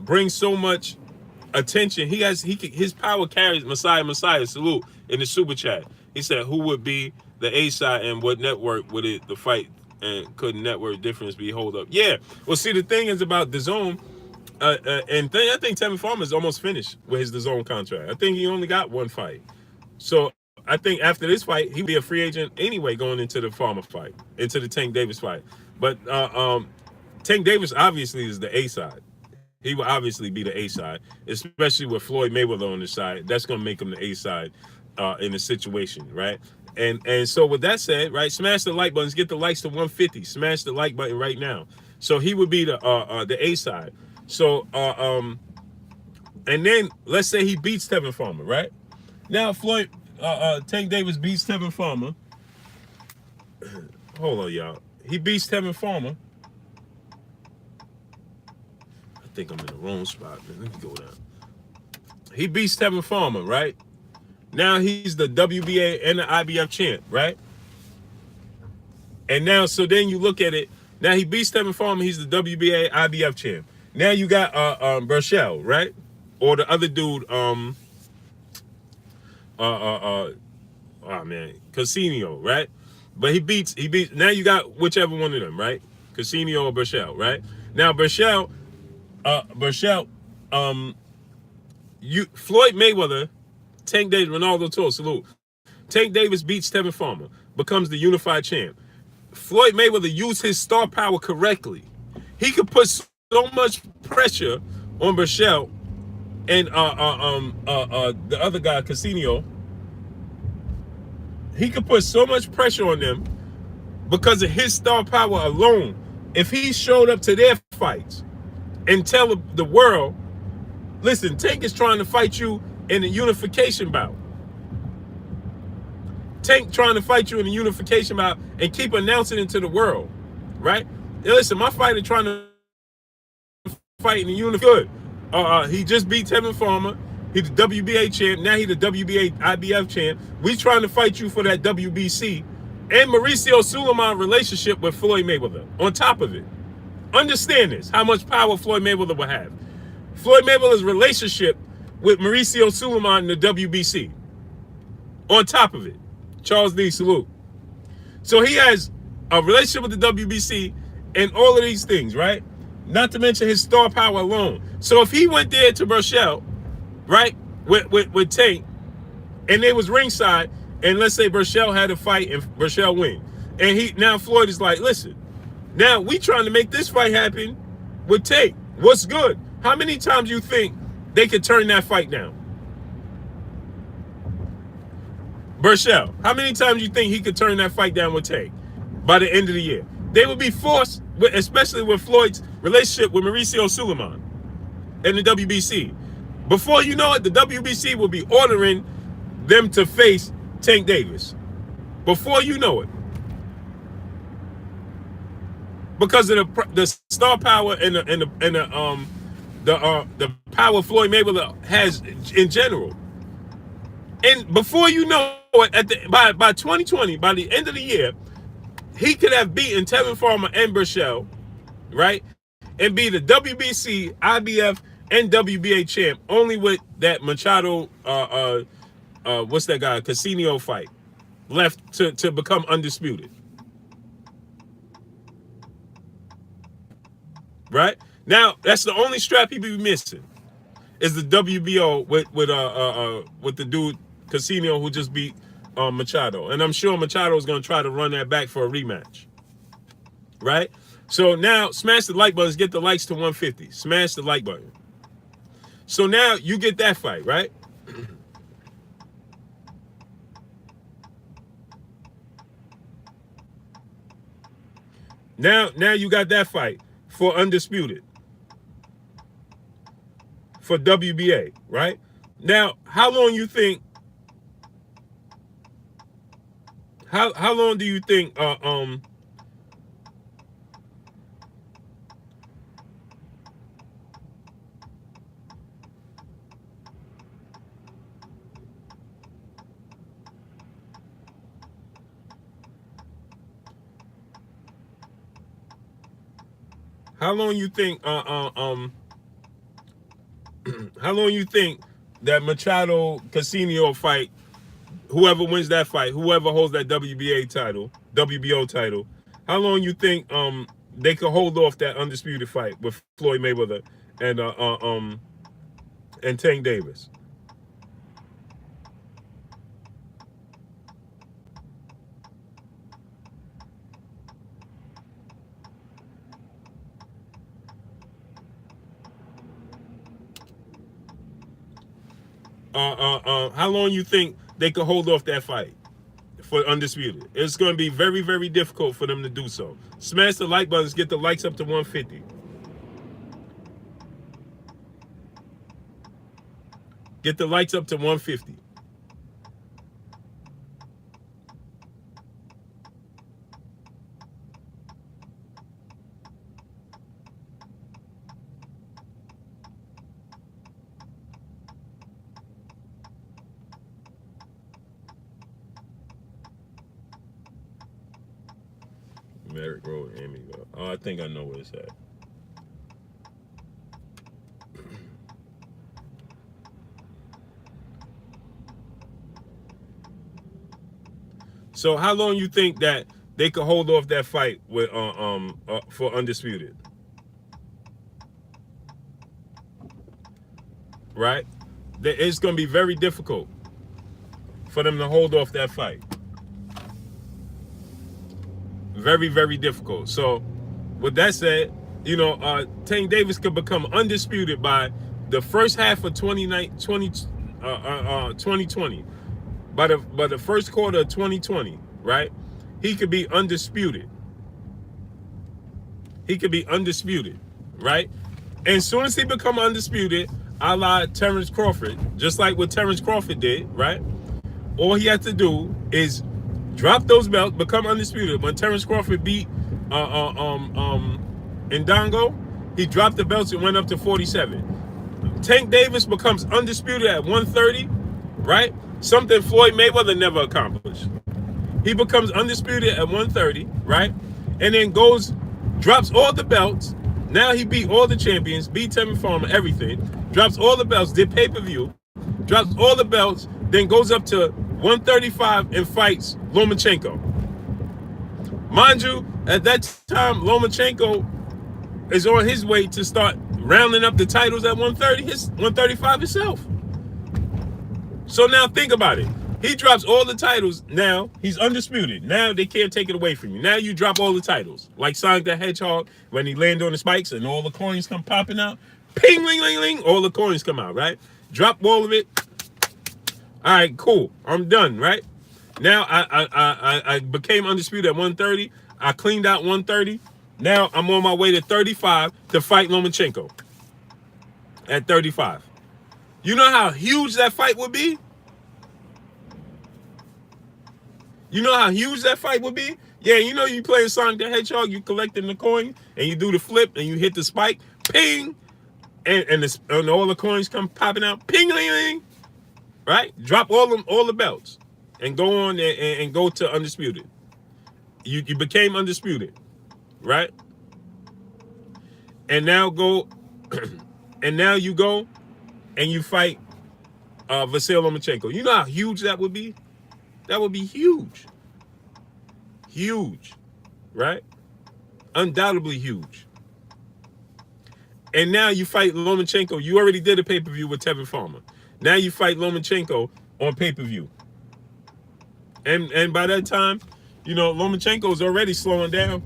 Bring so much attention. His power carries. Messiah, salute in the super chat. He said, "Who would be the A side and what network would the fight and could network difference be? Hold up, yeah. Well, see, the thing is about DAZN, I think Tevin Farmer is almost finished with his DAZN contract. I think he only got one fight, so I think after this fight he'd be a free agent anyway, going into the Farmer fight, into the Tank Davis fight. But Tank Davis obviously is the A side. He will obviously be the A side, especially with Floyd Mayweather on the side. That's going to make him the A side in the situation, right? And so with that said, right, smash the like buttons, get the likes to 150. Smash the like button right now. So he would be the A side. So and then let's say he beats Tevin Farmer, right? Now Floyd Tank Davis beats Tevin Farmer. Hold on, y'all. He beats Tevin Farmer. I think I'm in the wrong spot, man. Let me go down. He beats Tevin Farmer, right? Now he's the WBA and the IBF champ, right? And now, so then you look at it. Now he beats Tevin Farmer. He's the WBA IBF champ. Now you got Burchell, right? Or the other dude, oh man, Casino, right? But he beats. Now you got whichever one of them, right? Casino or Burchell, right? Now Burchell, Floyd Mayweather, Tank Davis, Ronaldo Toro, salute. Tank Davis beats Tevin Farmer, becomes the unified champ. Floyd Mayweather used his star power correctly. He could put so much pressure on Burchell and the other guy, Casino. He could put so much pressure on them because of his star power alone. If he showed up to their fights and tell the world, listen, Tank is trying to fight you in a unification bout. Tank trying to fight you in a unification bout and keep announcing it to the world, right? Now listen, my fighter trying to fight in the unification. Good. He just beat Tevin Farmer. He's the WBA champ. Now he's the WBA IBF champ. We trying to fight you for that WBC and Mauricio Sulaiman relationship with Floyd Mayweather. On top of it, understand this: how much power Floyd Mayweather will have. Floyd Mayweather's relationship with Mauricio Sulaiman in the WBC. On top of it, Charles D. Salute. So he has a relationship with the WBC and all of these things, right? Not to mention his star power alone. So if he went there to Burchell, right, with Tank, and they was ringside, and let's say Burchell had a fight and Burchell win, and now Floyd is like, listen, now we trying to make this fight happen with Tank. What's good? How many times you think they could turn that fight down? Burchell, how many times you think he could turn that fight down with Tank by the end of the year? They would be forced, especially with Floyd's relationship with Mauricio Sulaiman and the WBC. Before you know it, the WBC will be ordering them to face Tank Davis. Before you know it. Because of the star power and the power Floyd Mayweather has in general. And before you know it, by 2020, by the end of the year, he could have beaten Tevin Farmer and Burchell, right? And be the WBC, IBF, and WBA champ only with that Machado, what's that guy, Casino fight left to become undisputed. Right? Now, that's the only strap he be missing is the WBO with the dude Casino who just beat Machado. And I'm sure Machado is going to try to run that back for a rematch. Right? So now, smash the like buttons, get the likes to 150. Smash the like button. So now you get that fight, right? Now you got that fight for undisputed. For WBA, right? Now, how long you think how long do you think how long you think how long you think that Machado Casino fight, whoever wins that fight, whoever holds that WBA title, WBO title, how long you think they could hold off that undisputed fight with Floyd Mayweather and Tank Davis? How long you think they could hold off that fight for Undisputed. It's going to be very, very difficult for them to do so. Smash the like buttons. Get the likes up to 150. Get the likes up to 150. Merrick Road, Amityville. Oh, I think I know where it's at. So how long you think that they could hold off that fight with for Undisputed? Right? It's going to be very difficult for them to hold off that fight. Very, very difficult. So with that said, Tank Davis could become undisputed by the first half of 2020. By the first quarter of 2020, right? He could be undisputed. He could be undisputed, right? And as soon as he become undisputed, a la Terrence Crawford, just like what Terrence Crawford did, right? All he had to do is drop those belts, become undisputed. When Terrence Crawford beat Ndongo, he dropped the belts and went up to 47. Tank Davis becomes undisputed at 130, right? Something Floyd Mayweather never accomplished. He becomes undisputed at 130, right? And then drops all the belts. Now he beat all the champions, beat Tevin Farmer, everything. Drops all the belts, did pay-per-view, drops all the belts, then goes up to 135 and fights Lomachenko. Mind you, at that time, Lomachenko is on his way to start rounding up the titles at 130, 135 himself. So now think about it. He drops all the titles. Now he's undisputed. Now they can't take it away from you. Now you drop all the titles. Like Sonic the Hedgehog, when he landed on the spikes and all the coins come popping out. Ping, ling, ling, ling. All the coins come out, right? Drop all of it. All right, cool. I'm done, right? Now I became undisputed at 130. I cleaned out 130. Now I'm on my way to 35 to fight Lomachenko at 35. You know how huge that fight would be? You know how huge that fight would be? Yeah, you playing Sonic the Hedgehog, you collecting the coin, and you do the flip, and you hit the spike, ping, and all the coins come popping out, ping, ling, ling, right? Drop all the belts, and go on and go to undisputed. You became undisputed, right? And now you go and you fight Vasyl Lomachenko. You know how huge that would be? That would be huge. Huge, right? Undoubtedly huge. And now you fight Lomachenko. You already did a pay-per-view with Tevin Farmer. Now you fight Lomachenko on pay-per-view. And by that time, Lomachenko is already slowing down.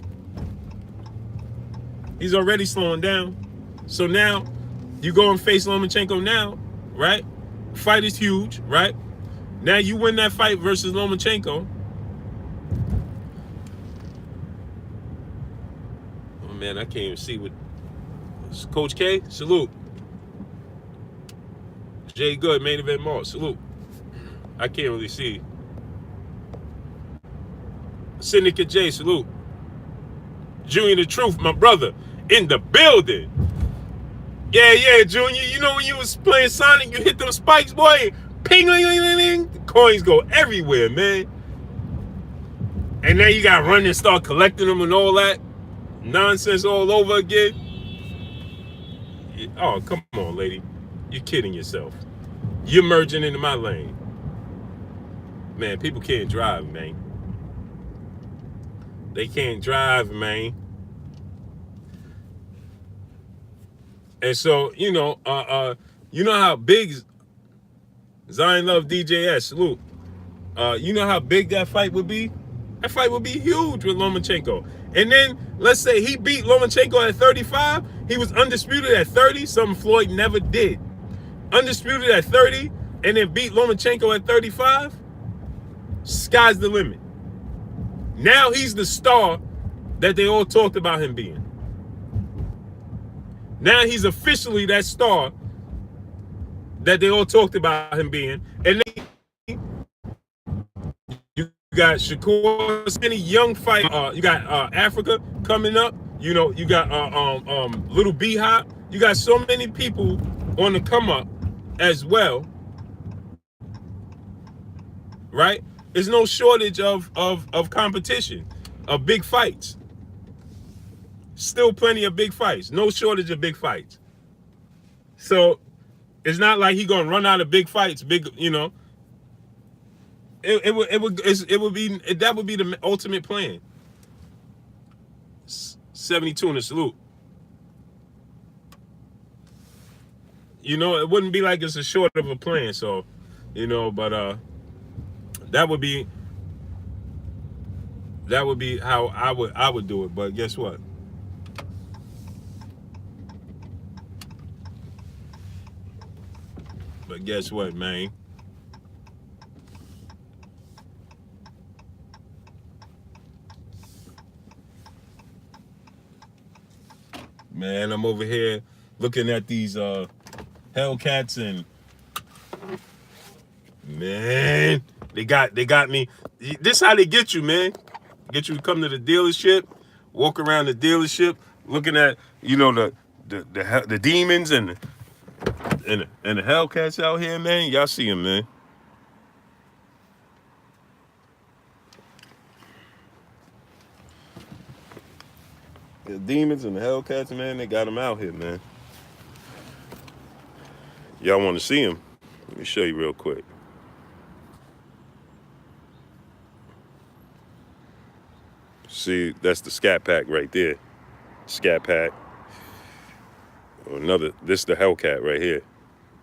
He's already slowing down. So now you go and face Lomachenko now, right? Fight is huge, right? Now you win that fight versus Lomachenko. Oh man, I can't even see what. Coach K, salute. Jay Good, main event Mark, salute. I can't really see. Syndicate J, salute. Junior the Truth, my brother, in the building. Yeah, Junior. You know when you was playing Sonic, you hit those spikes, boy. Ping, ling, ling, ling, ling. The coins go everywhere, man. And now you got to run and start collecting them and all that nonsense all over again. Oh, come on, lady. You're kidding yourself. You're merging into my lane. Man, people can't drive, man. They can't drive, man. And so, you know how big Zion Love DJS, salute. You know how big that fight would be? That fight would be huge with Lomachenko. And then, let's say he beat Lomachenko at 35. He was undisputed at 30, something Floyd never did. Undisputed at 30, and then beat Lomachenko at 35. Sky's the limit. Now he's the star that they all talked about him being. Now he's officially that star that they all talked about him being. And then you got Shakur, any young fight. You got Africa coming up. You know, you got Little B-Hop. You got so many people on the come up as well. Right? There's no shortage of competition, of big fights. Still plenty of big fights. No shortage of big fights. So it's not like he's gonna run out of big fights. Big, you know. It would be that would be the ultimate plan. 72 in a salute. You know, it wouldn't be like it's a short of a plan. So, you know, but that would be how I would do it. But guess what? But guess what, man? Man, I'm over here looking at these Hellcats, and man, they got me. This how they get you, man. Get you to come to the dealership, walk around the dealership, looking at, you know, the demons and the Hellcats out here, man. Y'all see them, man. The demons and the Hellcats, man, they got them out here, man. Y'all want to see them? Let me show you real quick. See, that's the Scat Pack right there. Scat Pack. This is the Hellcat right here.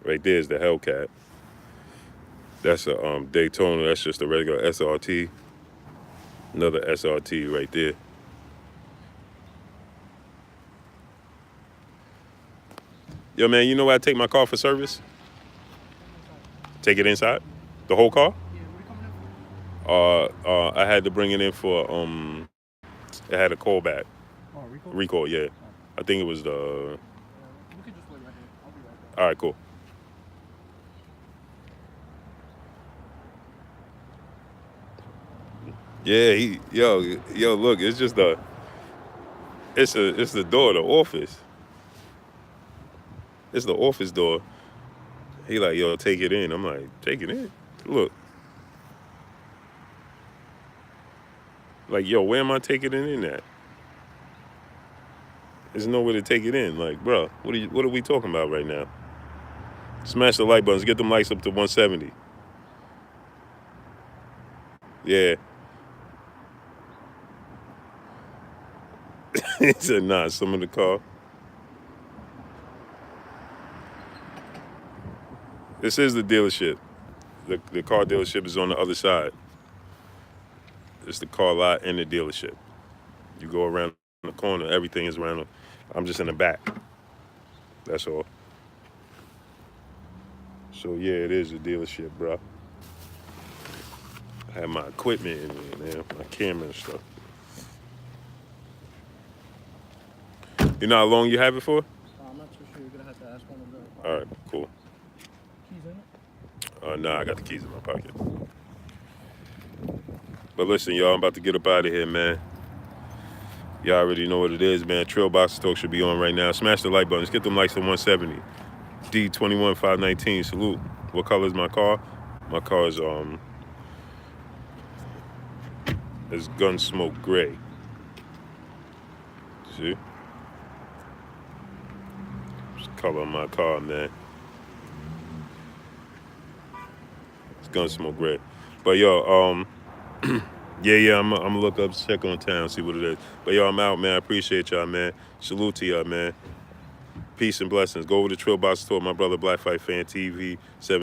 Right there is the Hellcat. That's a Daytona. That's just a regular SRT. Another SRT right there. Yo, man, you know where I take my car for service? Take it inside? The whole car? Yeah, what are you coming in for? I had to bring it in for it had a callback. Oh, recall? Recall, yeah. Oh. I think it was the. We can just wait right here. I'll be right back. All right, cool. Yeah, yo, look, it's just it's the door, the office. It's the office door. He like, yo, take it in. I'm like, take it in? Look. Like, yo, where am I taking it in at? There's nowhere to take it in. Like, bro, what are we talking about right now? Smash the like buttons. Get them likes up to 170. Yeah. He said, nah, some of the car. This is the dealership. The car dealership is on the other side. It's the car lot and the dealership. You go around the corner, everything is around. I'm just in the back. That's all. So yeah, it is a dealership, bro. I have my equipment in there, man, my camera and stuff. You know how long you have it for? I'm not too sure. You're gonna have to ask one of them. All right, cool. Keys in it? No, I got the keys in my pocket. But listen, y'all, I'm about to get up out of here, man. Y'all already know what it is, man. Trail Boxer Talk should be on right now. Smash the like buttons. Get them likes to 170. D21 519. Salute. What color is my car? My car is Gunsmoke Gray. See? It's the color of my car, man. It's Gunsmoke Gray. But yo, yeah, I'm gonna look up, check on town, see what it is. But yo, I'm out, man. I appreciate y'all, man. Salute to y'all, man. Peace and blessings. Go over to Trail Boxer Talk, my brother Black Fight Fan TV 7.